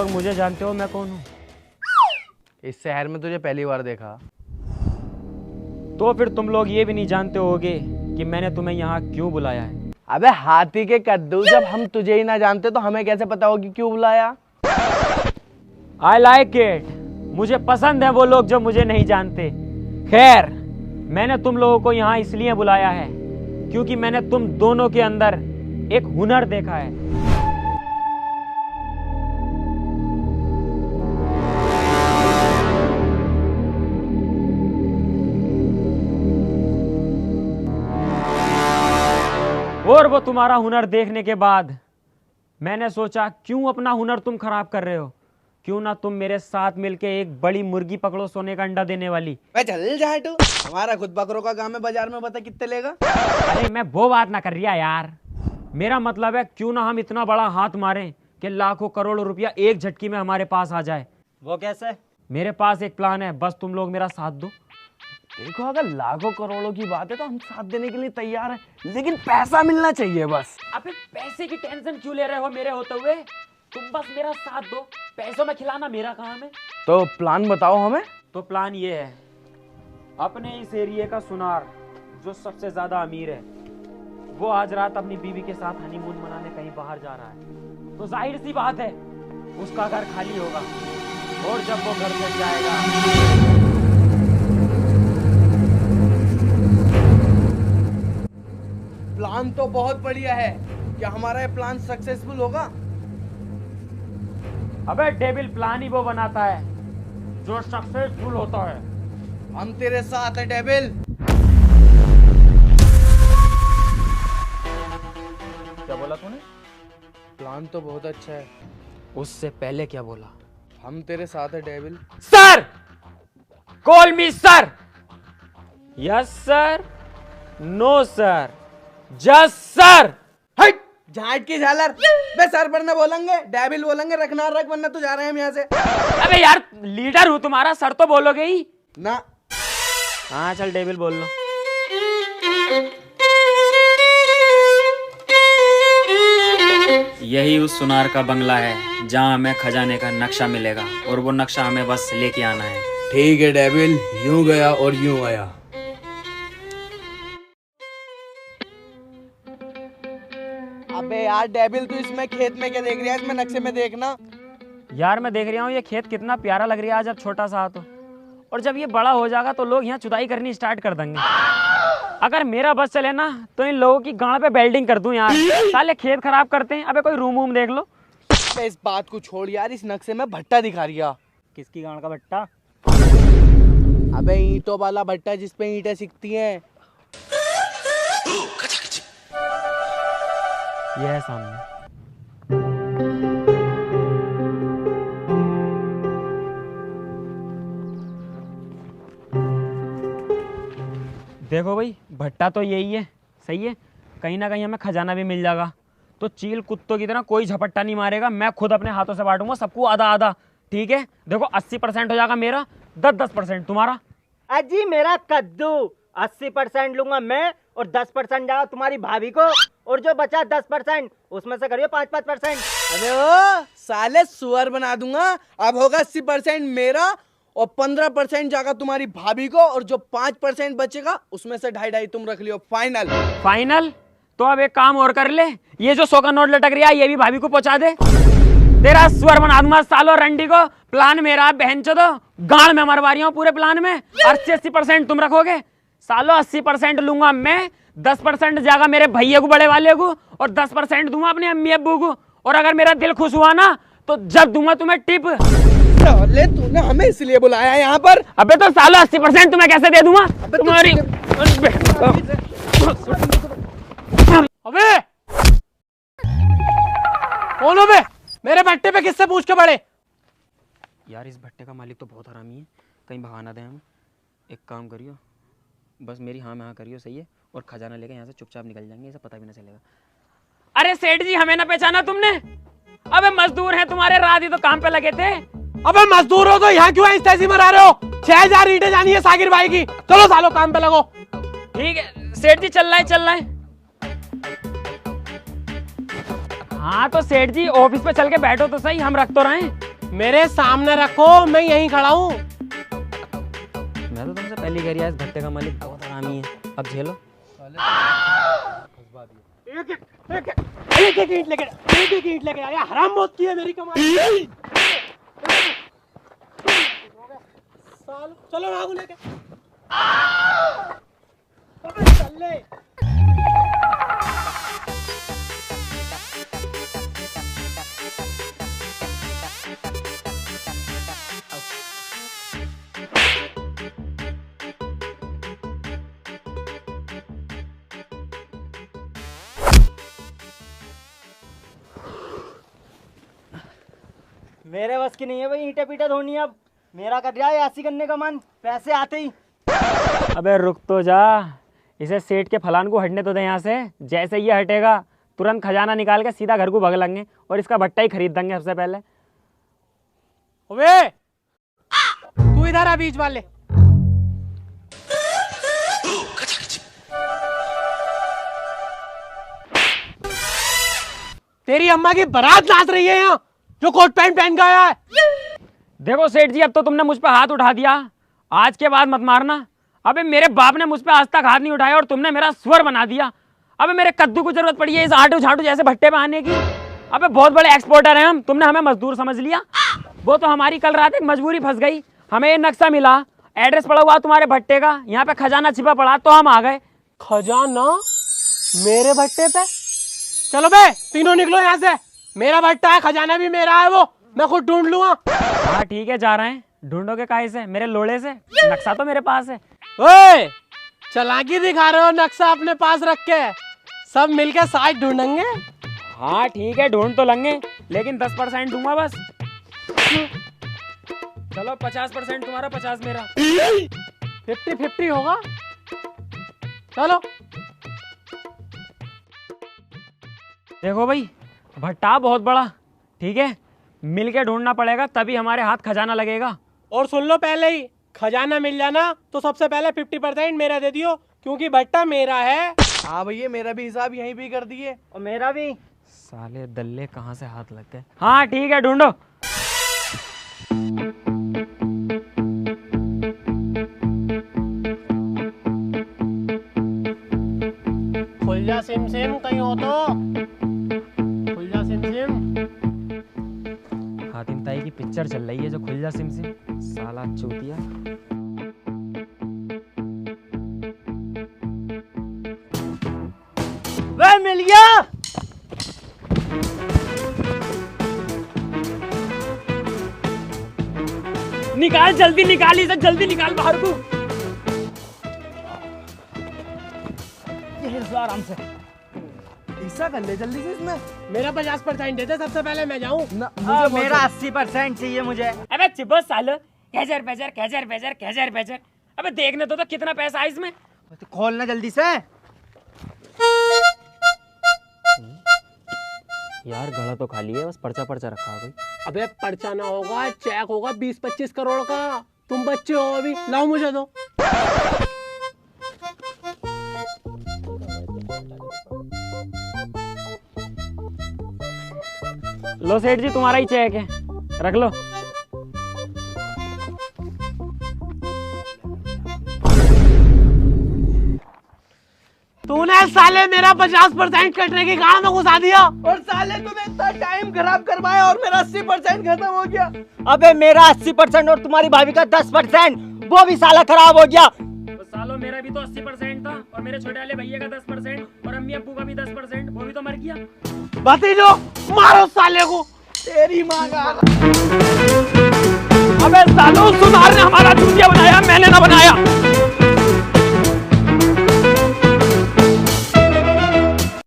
लोग मुझे जानते हो मैं कौन हूँ? इस शहर में तुझे पहली बार देखा। तो फिर तुम लोग ये भी नहीं जानते होगे कि मैंने तुम्हें यहाँ क्यों बुलाया है। अबे हाथी के कद्दू, जब हम तुझे ही ना जानते तो हमें कैसे पता होगी क्यों बुलाया? I like it. मुझे पसंद है वो लोग जो मुझे नहीं जानते। खैर, मैंने तुम लोगों को यहाँ इसलिए बुलाया है क्योंकि मैंने तुम दोनों के अंदर एक हुनर देखा है। और वो तुम्हारा हुनर देखने के बाद मैंने सोचा क्यों अपना हुनर तुम खराब कर रहे हो, क्यों ना तुम मेरे साथ मिलके एक बड़ी मुर्गी पकड़ो सोने का अंडा देने वाली। मैं चल जा तू, हमारा खुद बकरों का काम है, बाजार में बता कितने लेगा? अरे मैं वो बात ना कर रिया यार, मेरा मतलब है क्यों ना हम इतना बड़ा हाथ मारें कि लाखों करोड़ों रुपया एक झटकी में हमारे पास आ जाए। वो कैसे? मेरे पास एक प्लान है, बस तुम लोग मेरा साथ दो। देखो अगर लाखों करोड़ों की बात है तो हम साथ देने के लिए तैयार हैं, लेकिन पैसा मिलना चाहिए बस। अबे पैसे की टेंशन क्यों ले रहे हो मेरे होते हुए? तुम बस मेरा साथ दो, पैसों में खिलाना मेरा काम है। तो प्लान बताओ हमें। तो प्लान ये है, अपने इस एरिया का सुनार जो सबसे ज्यादा अमीर है वो आज रात अपनी बीवी के साथ हनीमून मनाने कहीं बाहर जा रहा है। तो जाहिर सी बात है उसका घर खाली होगा, और जब वो घर से जाएगा प्लान तो बहुत बढ़िया है, क्या हमारा ये प्लान सक्सेसफुल होगा? अबे डेविल प्लान ही वो बनाता है जो सक्सेसफुल होता है। हम तेरे साथ है डेविल। क्या बोला तूने? प्लान तो बहुत अच्छा है। उससे पहले क्या बोला? हम तेरे साथ है devil. Sir, call me sir. Yes sir, no sir, just sir. हट, झाट की झालर। बे सर पर ना बोलेंगे, डेविल बोलेंगे, रखना रख, वरना तो जा रहे हैं हम यहाँ से। अबे यार लीडर हूँ तुम्हारा, सर तो बोलोगे ही ना। हाँ चल डेविल बोल लो। यही उस सुनार का बंगला है जहाँ हमें खजाने का नक्शा मिलेगा, और वो नक्शा हमें बस लेके आना है। ठीक है डेविल, यूं गया और यूं आया। अबे यार डेविल, तू इसमें खेत में क्या देख रहा है? इसमें नक्शे में देखना। यार मैं देख रहा हूँ ये खेत कितना प्यारा लग रहा है जब छोटा सा तो, और जब ये बड़ा हो जाएगा तो लोग यहाँ जुताई करनी स्टार्ट कर देंगे। अगर मेरा बस चले ना तो इन लोगों की गांड पे बेल्डिंग कर दूं यार। साले खेत खराब करते हैं। अबे कोई रूम वूम देख लो। अबे इस बात को छोड़ यार, इस नक्शे में भट्टा दिखा रिया। किसकी गांड का भट्टा? अबे ईंटों वाला भट्टा जिसपे ईंटें सिकती हैं। ये है सामने। देखो भाई, भट्टा तो यही है, सही है। कहीं ना कहीं हमें खजाना भी मिल जाएगा। तो चील कुत्तों की तरह कोई झपट्टा नहीं मारेगा, मैं खुद अपने हाथों से बांटूंगा सबको आधा आधा। ठीक है, देखो 80% हो जाएगा मेरा, 10% तुम्हारा। अजी मेरा कद्दू 80% लूंगा मैं, और 10% जाएगा तुम्हारी भाभी को, और जो बचा 10% उसमें से करियो 5-5%। अबे ओ साले सुअर बना दूंगा। अब होगा 80% मेरा, और 15% जाएगा तुम्हारी भाभी को, और जो 5% बचेगा उसमें से 2.5 तुम रख लियो। फाइनल? फाइनल? तो अब एक काम और कर ले, ये जो 100 का नोट लटक रहा है ये भी भाभी को पहुंचा दे। तेरा स्वर बना दूंगा सालो रंडी को। प्लान मेरा बहनचोदो, गाड़ में मरवा रही हूं पूरे प्लान में। 80% तुम रखोगे सालो, 80% लूंगा मैं, 10% जाएगा मेरे भैया को, बड़े वाले को, और 10% दूंगा अपने अम्मी अब्बू को। और अगर मेरा दिल खुश हुआ ना तो जब दूंगा तुम्हें टिप। ले, तूने हमें इसलिए बुलाया है यहाँ पर? अबे तो सालो 80% तुम्हें कैसे दे दूंगा तुम्हारी। अबे कौन हो बे? मेरे भट्टे पे किससे पूछ के पड़े? यार इस भट्टे का मालिक तो बहुत हरामी है, कहीं बहाना दें हम। एक काम करियो, बस मेरी हाँ में हाँ करियो, सही है, और खजाना लेके यहाँ से चुपचाप निकल जाएंगे, इसे पता भी ना चलेगा। अरे सेठ जी, हमें ना पहचाना तुमने? अबे मजदूर हैं तुम्हारे, रात ही तो काम पे लगे थे। अबे मजदूर हो तो यहाँ क्यों ऐसी मरा रहे हो? 6000 ईंटें जानी है सागिर भाई की। चलो सालो काम पे लगो। ठीक है सेठ जी, चल रहा है। हाँ तो सेठ जी ऑफिस पे चल के बैठो तो सही, हम रख तो रहे हैं। मेरे सामने रखो, मैं यहीं खड़ा हूँ। मैं तो तुमसे पहली कह रहा इस भट्टे का मालिक बहुत हरामी है। अब झेलो। एक एक ईंट लेके आया, हराम मौत की है मेरी कमाई। चलो भागो लेके। चल ले। मेरे बस की नहीं है भाई ईंटे पीटे धोनी। अब मेरा कर रहा है ऐसी करने का मन, पैसे आते ही। अबे रुक तो जा, इसे सेठ के फलान को हटने तो दे यहाँ से। जैसे ये हटेगा तुरंत खजाना निकाल के सीधा घर को भग लेंगे और इसका भट्टा ही खरीद देंगे सबसे पहले। ओवे, तू इधर आ बीच वाले। तेरी अम्मा की बारात नाच रही है यहाँ, जो कोट पैंट पहन के आया है। देखो सेठ जी, अब तो तुमने मुझ पे हाथ उठा दिया, आज के बाद मत मारना। अबे मेरे बाप ने मुझ पे आज तक हाथ नहीं उठाया और तुमने मेरा स्वर बना दिया। अबे मेरे कद्दू को जरूरत पड़ी है इस आटू झाटू जैसे भट्टे पे आने की। अबे बहुत बड़े एक्सपोर्टर हैं हम, तुमने हमें मजदूर समझ लिया। वो तो हमारी कल रात एक मजबूरी फंस गई, हमें ये नक्शा मिला, एड्रेस पड़ा हुआ तुम्हारे भट्टे का, यहाँ पे खजाना छिपा पड़ा, तो हम आ गए। खजाना मेरे भट्टे पे? चलो बे, तीनों निकलो यहाँ से। मेरा भट्टा है, खजाना भी मेरा है, वो मैं खुद ढूंढ लूंगा। हाँ ठीक है, जा रहे हैं। ढूंढोगे काहे से? मेरे लोड़े से? नक्शा तो मेरे पास है। ओए, चालाकी दिखा रहे हो नक्शा अपने पास रख के? सब मिलके साथ ढूंढेंगे। हाँ ठीक है, ढूंढ तो लेंगे, लेकिन 10% दूंगा बस। चलो 50% तुम्हारा, 50 मेरा। 50-50 होगा। चलो देखो भाई, भट्टा बहुत बड़ा, ठीक है, मिलके ढूंढना पड़ेगा, तभी हमारे हाथ खजाना लगेगा। और सुन लो, पहले ही खजाना मिल जाना तो सबसे पहले 50% मेरा दे दियो, क्योंकि भट्टा मेरा है। हाँ भैया, मेरा भी हिसाब यहीं पे कर दिए। और मेरा भी। साले दल्ले कहाँ से हाथ लग गए। हाँ ठीक है, ढूंढो। खुल जा सिम सिम, कहीं हो तो खुल जा सिम सिम। हातिम ताई की पिक्चर चल रही है जो खुल जा सिम सिम, साला चूतिया। वह मिल गया। निकाल, जल्दी निकाल इसे, जल्दी निकाल बाहर को। आराम से ऐसा कर ले जल्दी से इसमें। मेरा 50% दे दे, सबसे पहले मैं जाऊं। मेरा 80% चाहिए मुझे। अबे चिपो सालो, कैजर बेजर कैजर बेजर कैजर बेजर। अबे देखने तो कितना पैसा है इसमें। तो खोलना जल्दी से। यार गला तो खाली है, बस पर्चा पर्चा रखा है कोई। अबे पर्चा ना होगा, चेक होगा 20-25 करोड़ का। तुम बच्चे हो अभी, लाओ मुझे दो। लो सेठ जी, तुम्हारा ही चेक है, रख लो। तूने साले मेरा 50% कटने की गाड़ में घुसा दिया। और साले तूने इतना टाइम खराब करवाया और मेरा 80% खत्म हो गया। अबे मेरा 80% और तुम्हारी भाभी का 10%, वो भी साला खराब हो गया। तो सालो मेरा भी तो 80% था, और मेरे छोटे वाले भैया का 10%, और अम्मी अब्बू का भी 10%, वो भी तो मर गया। भतीजो, मारो साले को। तेरी माँ का। अबे सालो, सुधार ने हमारा चूतिया बनाया, मैंने ना बनाया।